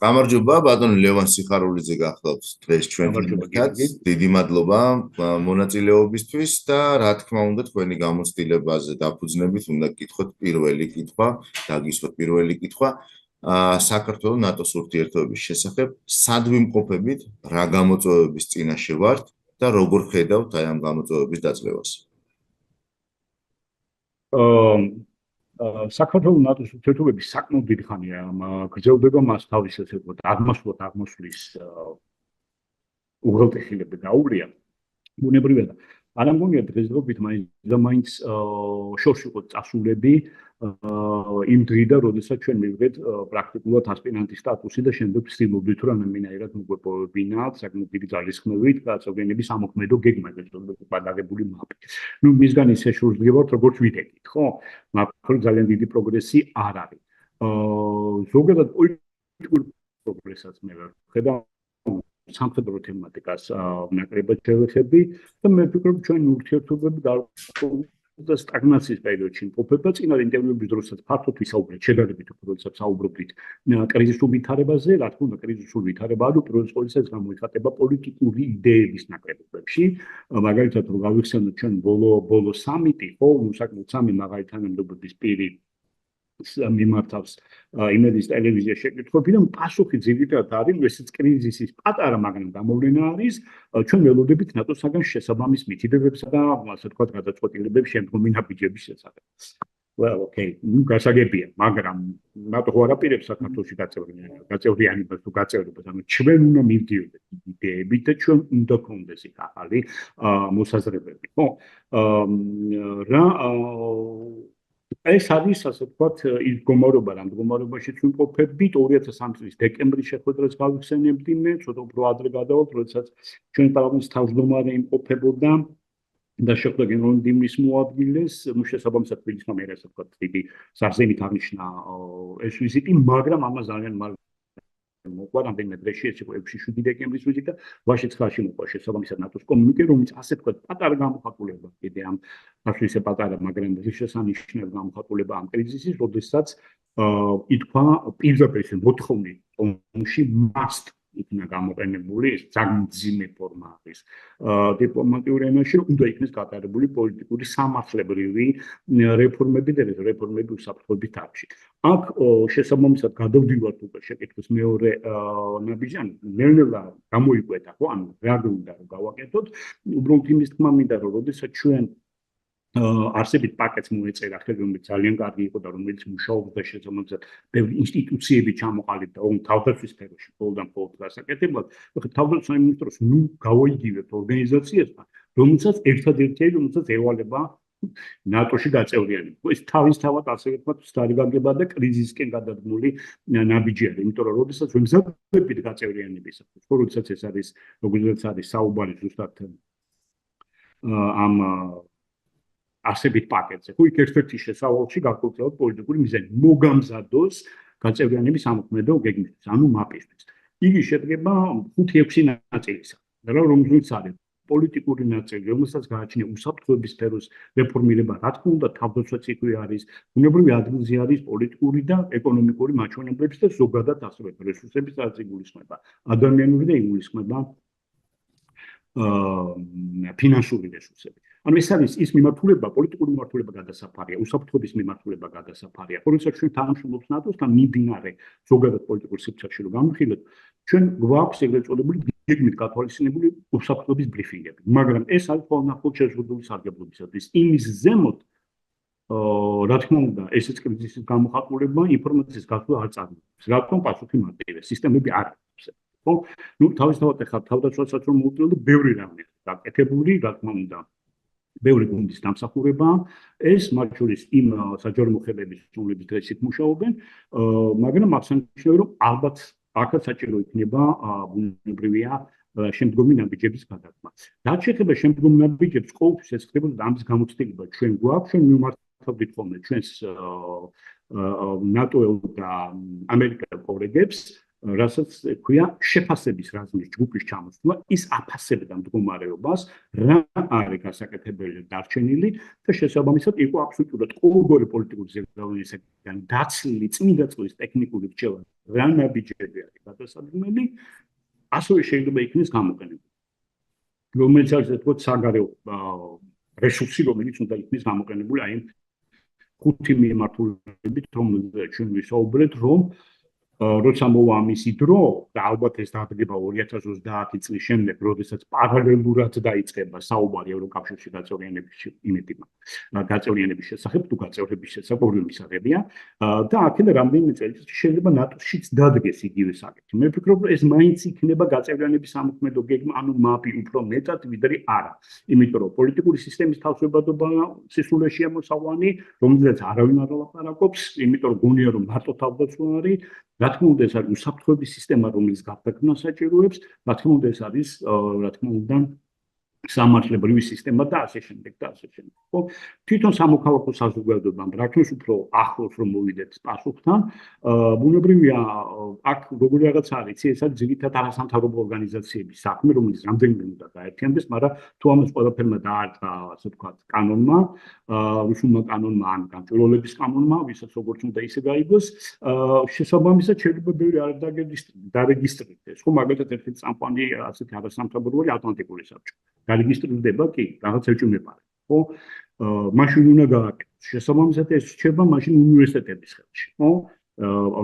გამარჯობა, ბატონო ლევან სიხარულიძე გახლავთ დღეს ჩვენთან ერთად. დიდი მადლობა მონაწილეობისთვის და რა თქმა უნდა თქვენი გამოცდილებაზე დაფუძნებით უნდა გკითხოთ პირველი კითხვა, დაგისვათ პირველი კითხვა. საქართველოს ნატოს ურთიერთობების შესახებ სად ვიმყოფებით, რა გამოწვევების წინაშე ვართ და როგორ ხედავთ აი ამ გამოწვევების დაძლევას? საქართველოს ნატოს ურთიერთობები საკმაოდ დიდი ხანია გრძელდება მას თავის ესე ვთქვათ აღმასვლის უღელტეხილები გაუღია ბუნებრივია და არ ამგონია დღესდღეობით მაინც შორს იყო წასულები იმ დღიდან როდესაც ჩვენ მივიღეთ პრაქტიკულად ასპირანტის სტატუსი და შემდეგ ვცდილობდით რომ ამენაირად მოგვეპოვებინათ საკმაოდ დიდი ძალისხმევით გაწევრიანების ამოქმედო გეგმა გადაღებული მაპი. ნუ მისგან ისე შურსდგებათ როგორც ვიდექით, ხო? მაგრამ ძალიან დიდი პროგრესი არ არის. ზოგადად პოლიტიკურ პროგრესაც მე ვხედავ სამხედრო თემატიკას ნაკლებად შევეხები და მე ვფიქრობ ჩვენ ურთიერთობები და სტაგნაციის პერიოდში იმყოფება წინა ინტერვიუების დროსაც ფართოდ ვისაუბრეთ შედარებით როდესაც საუბრობდით კრიზისულ ვითარებაზე, რა თქმა უნდა კრიზისულ ვითარება ანუ პირველ რიგში გამოიხატება პოლიტიკური იდეების ნაკლებობებში, მაგალითად რომ გავიხსენოთ ჩვენ ბოლო სამიტი, ხო, ნუ საკმაოდ სამი მაღალი თანამდებობის პირი მიმართავს იმედის ტელევიზია შეკითხვებიდან პასუხი ძირითადად არის ესეც კრიზისის პატარა მაგრამ გამოვლენა არის ჩვენ ველოდებით ნატოსაგან შესაბამის მითითებებსა და ასე ვთქვათ გადაწყვეტილებებს შემდგომი ნაბიჯების შესახებ. Well, okay, გასაგებია, მაგრამ ნატო ხო არ აპირებს საქართველოში გაწევრიანებას თუ გაწევრებას, ანუ ჩვენ უნდა მივდიოდეთ იდეებით და ჩვენ უნდა გქონდეს იქ ახალი მოსაზრებები, ხო? ეს არის ასე ვთქვათ ის მდგომარეობა, რა მდგომარეობაშიც ვიმყოფებით 2003 წლის დეკემბრის შეხვედრას გავიხსენებდი მე, ცოტა უფრო ადრე გადავალთ, როდესაც ჩვენ პარლამენტის თავმჯდომარე იმყოფებოდა და შეხვდა გენერალური მდივნის მოადგილეს, შესაბამისად თბილისმა მე ასე ვთქვათ დიდი სარზემით აღნიშნა ეს ვიზიტი, მაგრამ ამას ძალიან მოყვა რამდენიმე დღეში, ეს იყო 6-7 დეკემბრის ვიზიტი და 8-9-ში მოყვა შესაბამისად ნატოს კომუნიკე, რომელიც ასე ვთქვათ პატარა გამოხატულება კიდე ამ ასე პატარა, მაგრამ შესანიშნავ გამოხატულება ამ კრიზისის, როდესაც ითქვა პირდაპირ მოთხოვნის ტონში must იქნა გამოყენებული ეს ძალიან ძიმე ფორმა არის დიპლომატიურ ენაში, რომ უნდა იქნეს გატარებული პოლიტიკური სამართლებრივი რეფორმები უსაფრთხოების დარგში. აქ შესაბამისად გადავდივართ უკვე შეკითხვის მეორე ნაბიჯი, ნელ-ნელა გამოიკვეთა, ხო, ანუ რა გვინდა რომ გავაკეთოთ, უბრალოდ იმის თქმა მინდა რომ როდესაც ჩვენ არსებით პაკეტს მოეწერა ხელი, რომელიც ძალიან კარგი იყო და რომელიც მუშაობდა შესაბამისად ბევრი ინსტიტუციები ჩამოყალიბდა თავდაცვის სფეროში, მხოლოდ გასაკეთებლად. თავდაცვის მინისტროს ნუ გავაიგივებთ ორგანიზაციასთან, რომელსაც ერთადერთი რომელსაც ევალება ნატოში გაწევრიანება. ეს თავისთავად ასე ვთქვათ, სტარიგაგება და კრიზისკენ გადადგმული ნაბიჯი არის, იმიტომ რომ როდესაც ვემზადებით გაწევრიანებისათვის, ხო, როდესაც ეს არის, როგორც არის საუბარი ზუსტად ამ ასებით პაკეტზე. ხო, იქ ერთ-ერთი შესავალში გარკვეულწილად პოლიტიკური მიზანი მოგამზადოს გაწევრიანების ამოქმედო გეგმისთვის, ანუ მაპისთვის. იგი შედგება 5-6 ნაწილისაგან, რომელზეც არის პოლიტიკური ნაწილი, რომელსაც გააჩნია უსაფრთხოების სფეროს რეფორმირება, რა თქმა უნდა, თავდაცვაც იქვე არის, ბუნებრივი ადგილზე არის პოლიტიკური და ეკონომიკური მაჩვენებლების და ზოგადად ასევე რესურსების წარსული გულისხმება, ადამიანური და იგულისხმება ფინანსური რესურსები. ანუ ეს არის ის მიმართულება, პოლიტიკური მიმართულება გადასაფარია, უსაფრთხოების მიმართულება გადასაფარია. როდესაც ჩვენ თანამშრომლობთ ნატოსთან მიმდინარე ზოგადად პოლიტიკურ სივრცეში რომ გამხილოთ, ჩვენ გვაქვს ეგრეთ წოდებული გეგმით გათვალისწინებული უსაფრთხოების ბრიფინგები. მაგრამ ეს არის მხოლოდ შეზღუდული სარგებლობისათვის. იმის ზემოთ რა თქმა უნდა, ესეც კრიზისის გამოხატულება ინფორმაციის გასვლა არ წარმოადგენს. რატომ პასუხი მარტივია, სისტემები არ არის. ხო, ნუ თავისთავად ახლა თავდაცვასაც რომ მოვუწევთ, ბევრი რამე გაკეთებული, რა თქმა უნდა, ბევრი გუნდის დამსახურება, ეს მათ შორის იმ საჯარო მოხელეების, რომლებიც დღესაც მუშაობენ, მაგრამ აღსანიშნავია, რომ ალბათ აქაც საჭირო იქნება ბუნებრივია შემდგომი ნაბიჯების გადადგმა. რაც შეეხება შემდგომ ნაბიჯებს, ყოველთვის ეს ხდებოდა და ამის გამოცდილება ჩვენ გვაქვს, ჩვენ მიმართავდით ხოლმე ჩვენს ნატო და ამერიკელ კოლეგებს რასაც ქვია შეფასების რაზმის ჯგუფის ჩამოსვლა, ის აფასებდა მდგომარეობას, რა არის გასაკეთებელი დარჩენილი და შესაბამისად იყო აბსოლუტურად ყოველგვარი პოლიტიკური ზეგავლენისგან დაცლილი წმინდა წყლის ტექნიკური რჩევა, რა ნაბიჯები არის გადასადგმელი, ასევე შეიძლება იქნეს გამოყენებული. რომელიც არის თქო საგარეო რესურსი, რომელიც უნდა იქნეს გამოყენებული აი ხუთი მიმართულებით, რომელზეც ჩვენ ვისაუბრეთ, რომ როცა მოვა ამისი დრო და ალბათ ეს დადგება 2030 წლის შემდეგ, როდესაც პარალელურად დაიწყება საუბარი ევროკავშირში გაწევრიანების შესახებ, თუ გაწევრების შესახებ ორი მისაღებია და აქედან რამდენიმე წელიწადში შეიძლება ნატოშიც დადგეს იგივე საკითხი. მე ვფიქრობ, რომ ეს მაინც იქნება გაწევრიანების სამოქმედო გეგმა, ანუ მაპი უფრო მეტად ვიდრე არა. იმიტომ რომ პოლიტიკური სისტემის თავისებადობა სისულეშია მოსავალი, რომელზეც არავინ არ ლაპარაკობს, იმიტომ რომ გონია რომ მარტო თავდაცვა არის. რა თქმა უნდა, ეს არის უსაფრთხოების სისტემა, რომელიც გაფრთხილებას საჭიროებს, რა თქმა უნდა, ეს არის, რა თქმა უნდა, სამართლებრივი სისტემა და ასე შემდეგ და ასე შემდეგ. ხო, თვითონ სამოქალაქო საზოგადოებამ რაქმეს უფრო ახლოს რომ მოვიდეთ პასუხთან, ბუნებრივია, აქ როგორი რაღაც არის, ეს არის ძირითადად არასამთავრობო ორგანიზაციების საქმე, რომელიც რამდენიმე უნდა გაერთიანდეს, მაგრამ თუ ამას ყველაფერმა დაარტყა, ასე ვთქვათ, კანონმა, რუსულმა კანონმა ან გამჭვირვალების კანონმა, ვისაც როგორც უნდა ისე გაიგოს, შესაბამისად შეიძლება ბევრი არ დარეგისტრირდეს. ხო, მაგალითად ერთი წამყვანი ასეთი არასამთავრობო ატლანტიკური საბჭო. გარეგისტრირდება კი, რაღაც ეჭვმეპარება, ხო? მაშინ უნდა გააკეთოს. შესაბამისად ეს რჩება მაშინ უნივერსიტეტების ხელში, ხო?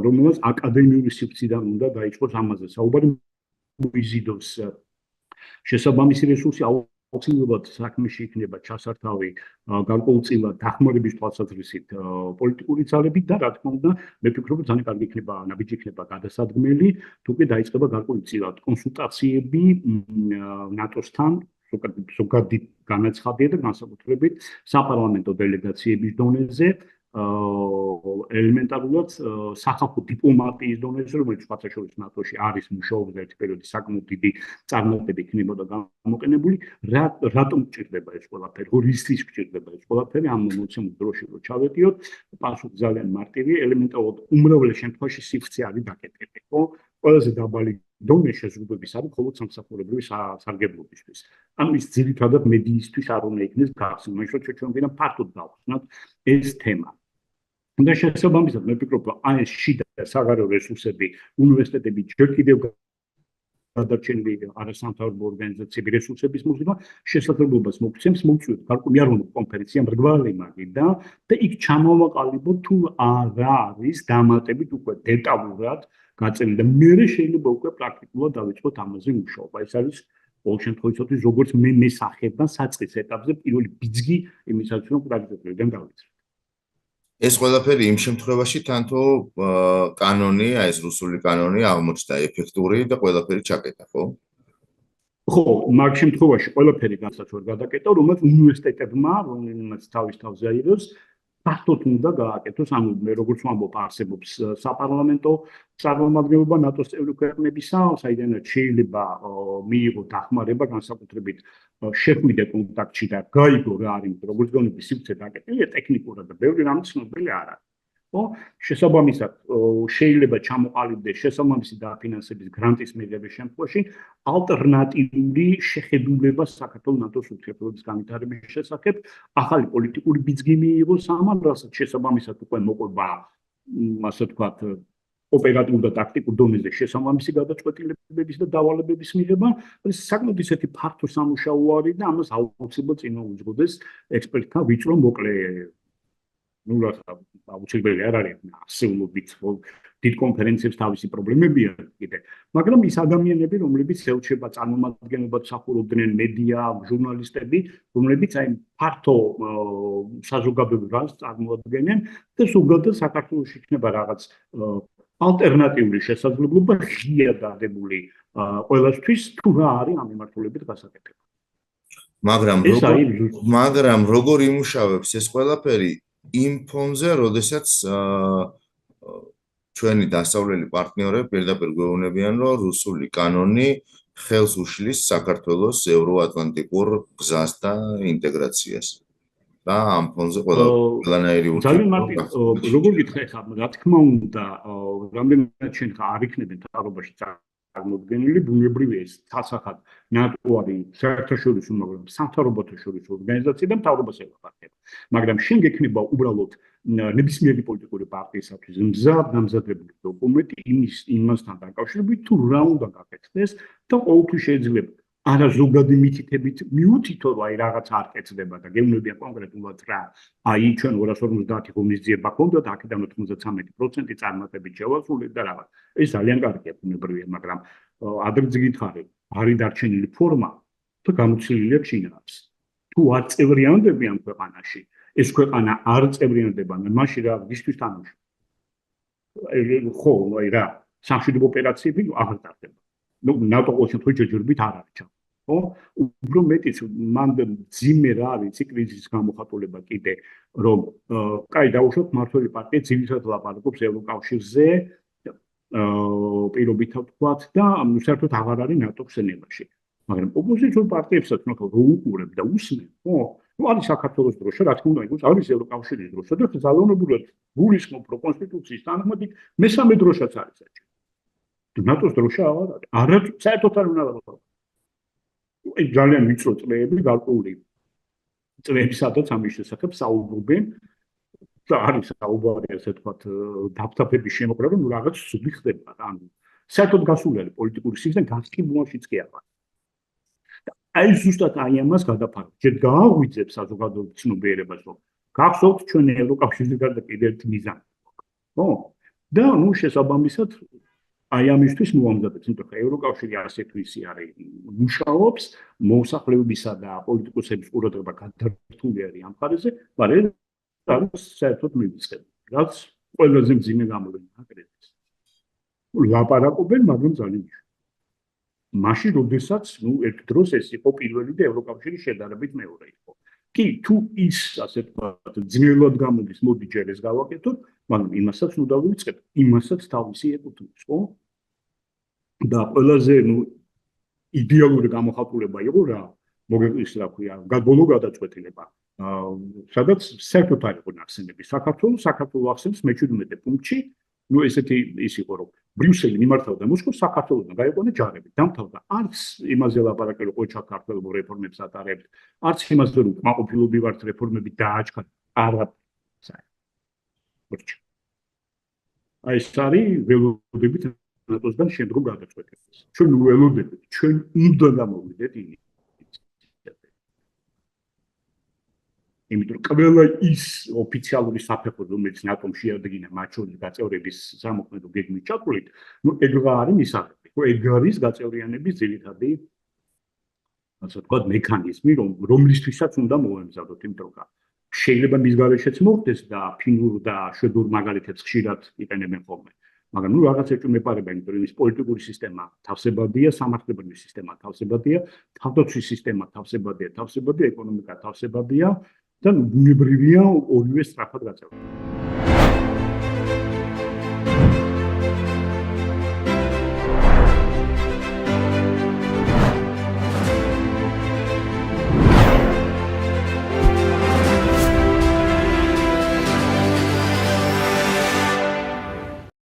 რომელსაც აკადემიური სივრციდან უნდა დაიწყოს ამაზე საუბარი, იზიდოს შესაბამისი რესურსი აუცილებლად საქმეში იქნება ჩასართავი გარკვეულწილად დახმარების თვალსაზრისით პოლიტიკური ძალებით და რა თქმა უნდა, მე ვფიქრობ, ძალიან კარგი იქნება, ნაბიჯი იქნება გადასადგმელი, თუ კი დაიწყება გარკვეულწილად კონსულტაციები ნატოსთან, ზოგადი განაცხადია და განსაკუთრებით საპარლამენტო დელეგაციების დონეზე, ელემენტარულად სახალხო დიპლომატიის დონეზე, რომელიც სხვათაშორის ნატოში არის მუშაობს ერთი პერიოდი საკმაოდ დიდი წარმატებით იქნებოდა გამოყენებული, რატომ გჭირდება ეს ყველაფერი, რისთვის გჭირდება ეს ყველაფერი, ამ მომცემულ დროში რო ჩავეტიოთ, პასუხი ძალიან მარტივია, ელემენტარულად უმრავლეს შემთხვევაში სივრცე არის დაკეტილი, ხო? ყველაზე დაბალი დონე შეზღუდვების არის მხოლოდ სამსახურებრივი სარგებლობისთვის. ანუ ის ძირითადად მედიისთვის არ უნდა იქნეს გახსნა, მაგრამ ჩვენ ვინდა ფართოდ დავხსნათ ეს თემა. და შესაბამისად, მე ვფიქრობ, რომ აი ეს შიდა საგარეო რესურსები, უნივერსიტეტები ჯერ კიდევ გადარჩენილი არასამთავრობო ორგანიზაციების რესურსების მოძიება შესაძლებლობას მოგცემს მოვწვიოთ გარკვეული კონფერენცია მრგვალი მაგიდა და იქ ჩამოვაყალიბოთ თუ არა არის დამატებით უკვე დეტალურად გაწეული და მე შეიძლება უკვე პრაქტიკულად დავიწყოთ ამაზე მუშაობა. ეს არის ყოველ შემთხვევაში როგორც მე მესახებთან საწყის ეტაპზე პირველი ბიძგი იმისაც რომ პრაქტიკულიდან გავიცროთ. ეს ყველაფერი იმ შემთხვევაში თანთო კანონი, აი ეს რუსული კანონი აღმოჩნდა ეფექტური და ყველაფერი ჩაკეტა, ხო? ხო, მაგ შემთხვევაში ყველაფერი განსაც ვერ გადაკეტა, რომელიც უნივერსიტეტებმა, რომელმაც თავის თავზე აიღოს, ფართოდ უნდა გააკეთოს, ანუ მე როგორც ვამბობ, არსებობს საპარლამენტო წარმომადგენლობა ნატოს წევრი ქვეყნებისა, საიდანაც შეიძლება მიიღო დახმარება განსაკუთრებით შეხვიდე კონტაქტში და გაიგო რა არის, როგორც გონების სივრცე დაკეტილია ტექნიკურად და ბევრი რამ ცნობილი არ არის. ხო, შესაბამისად შეიძლება ჩამოყალიბდეს შესაბამისი დაფინანსების გრანტის მიღების შემთხვევაში ალტერნატიული შეხედულება საქართველოს ნატოს ურთიერთობების განვითარების შესახებ, ახალი პოლიტიკური ბიძგი მიიღოს ამან, რასაც შესაბამისად უკვე მოყვება, ასე ვთქვათ, ოპერატიულ და ტაქტიკურ დონეზე შესაბამისი გადაწყვეტილებების და დავალებების მიღება, ეს საკმაოდ ისეთი ფართო სამუშაო არის და ამას აუცილებლად წინ მოუძღოდეს ექსპერტთა ვიწრო მოკლე ну რა აუცილებელი არ არის ასეულობით დიდ კონფერენციებს თავისი პრობლემები აქვს კიდე მაგრამ ის ადამიანები რომლებიც ელჩება წარმომადგენლობად მსახურობდნენ მედია ჟურნალისტები რომლებიც აი ფართო საზოგადოებას წარმოადგენენ და ზოგადად საქართველოში იქნება რაღაც ალტერნატიული შესაძლებლობა ღია დადებული ყველასთვის თუ რა არის ამ მიმართულებით გასაკეთებელი მაგრამ როგორ იმუშავებს ეს ყველაფერი იმ ფონზე, როდესაც ჩვენი დასავლელი პარტნიორები პირდაპირ გვეუბნებიან, რომ რუსული კანონი ხელს უშლის საქართველოს ევროატლანტიკურ გზას და ინტეგრაციას. და ამ ფონზე ყველანაირი ძალიან მარტივ როგორ გითხრა ხა რა თქმა უნდა რამდენად შენ ხა არ იქნებენ თავობაში წარმოდგენილი ბუნებრივია ეს თასახად ნატო არის საერთაშორისო მაგრამ სამთავრობოთა შორისო ორგანიზაცია და მთავრობას ელაპარაკება მაგრამ შენ გექნება უბრალოდ ნებისმიერი პოლიტიკური პარტიისათვის მზად დამზადებული დოკუმენტი იმასთან დაკავშირებით თუ რა უნდა გაკეთდეს და ყოველთვის შეიძლება არა ზოგადი მითითებით მიუთითო რომ აი რაღაც არ კეთდება და გეუბნებიან კონკრეტულად რა აი ჩვენ 250 ღონისძიება ქონდა და აქედან 93% წარმატებით შევასრულეთ და რაღაც ეს ძალიან კარგია ბუნებრივია მაგრამ ადრეც გითხარი არის დარჩენილი ფორმა და გამოცდილია ჩინავს თუ არ წევრიანდები ამ ქვეყანაში ეს ქვეყანა არ წევრიანდება მაშინ რა ვისთვის თანუშ ხო აი რა სამშვიდობო ოპერაციები აღარ ტარდება ნუ ნატო ყოველ შემთხვევაში ჯერჯერობით არ არის ჩა ხო უფრო მეტიც მან ძიმე რა არის კრიზისის გამოხატულება კიდე რომ კაი დაუშვათ მართველი პარტია ძირითადად ლაპარაკობს ევროკავშირზე პირობითად ვთქვათ და საერთოდ აღარ არის ნატოს ენებაში მაგრამ ოპოზიციურ პარტიებსაც ნახო რომ უყურებ და усმენ ხო ну არის საქართველოს დროშა რა თქმა უნდა იყოს არის ევროკავშირის დროშა და ძალაუნებურად გულისხმობ რომ კონსტიტუციის თანახმად მესამე დროშაც არის საჭირო ნატოს დროშა აღარ არის არა საერთოდ არ უნდა ლაპარაკო ძალიან ვიწრო წლები გარკვეული წლები სადაც ამის შესახებ საუბრობენ და არის საუბარი ასე ვთქვათ დაფთაფების შემოკრება ნუ რაღაც ცუდი ხდება ანუ საერთოდ გასული არის პოლიტიკური სიგნალი განსკიბულაშიც კი არა აი ზუსტად აი ამას გადაფარებ. ჯერ გააღვიძებ საზოგადოების ცნობიერებას, რომ გახსოვთ ჩვენ ევროკავშირის გარდა კიდევ ერთი მიზანი. ხო? და ნუ შესაბამისად აი ამისთვის მოამზადებს, იმიტომ რომ ევროკავშირი ასე თუ ისე არის მუშაობს, მოსახლეობისა და პოლიტიკოსების ყურადღება გადართული არის ამ მხარეზე, მაგრამ ეს საერთოდ მივიწყებ. რაც ყველაზე მძიმე გამოვლენა აკრედიტს. ლაპარაკობენ, მაგრამ ძალიან მაშინ როდესაც ნუ ერთ დროს ეს იყო პირველი და ევროკავშირის შედარებით მეორე იყო. კი, თუ ის ასე ვთქვათ, ძნელად გამოდის, მოდი ჯერ ეს გავაკეთოთ, მაგრამ იმასაც ნუ დავიწყებ, იმასაც თავისი ეკუთვნის, ხო? და ყველაზე ნუ იდეალური გამოხატულება იყო რა, მოგეყვის რა ქვია, ბოლო გადაწყვეტილება. სადაც საერთოდ არ იყო ნახსენები საქართველოს ახსენებს მე-17 პუნქტში, ნუ ესეთი ის იყო რომ ბრიუსელი მიმართავდა მოსკოვს საქართველოსთან გაიყვანა ჯარები დამთავრდა არც იმაზე ლაპარაკი რომ ყოჩა ქართველო რეფორმებს ატარებთ არც იმაზე რომ კმაყოფილობი ვართ რეფორმები დააჩქაროთ არაფერს აი ეს არის ველოდებით ნატოსგან შემდგომ გადაწყვეტილებას ჩვენ ველოდებით ჩვენ უნდა გამოვიდეთ იმიტომ რომ ყველა ის ოფიციალური საფეხური რომელიც ნატომ შეადგინა მათ შორის გაწევრების სამოქმედო გეგმით ჩაკვლით, ნუ ეგ არის მისაღები. ხო, ეგ არის გაწევრიანების ძირითადი ასე ვთქვათ მექანიზმი, რომლისთვისაც უნდა მოემზადოთ, იმიტომ რომ შეიძლება მის გარეშეც მოხდეს და ფინურ და შვედურ მაგალითებს ხშირად იყენებენ ხოლმე. მაგრამ ნუ რაღაც ეჭვმეპარება, იმიტომ რომ ის პოლიტიკური სისტემა თავსებადია, სამართლებრივი სისტემა თავსებადია, თავდაცვის სისტემა თავსებადია, ეკონომიკა თავსებადია და ბუნებრივია ორივე სწრაფად გაწევრება.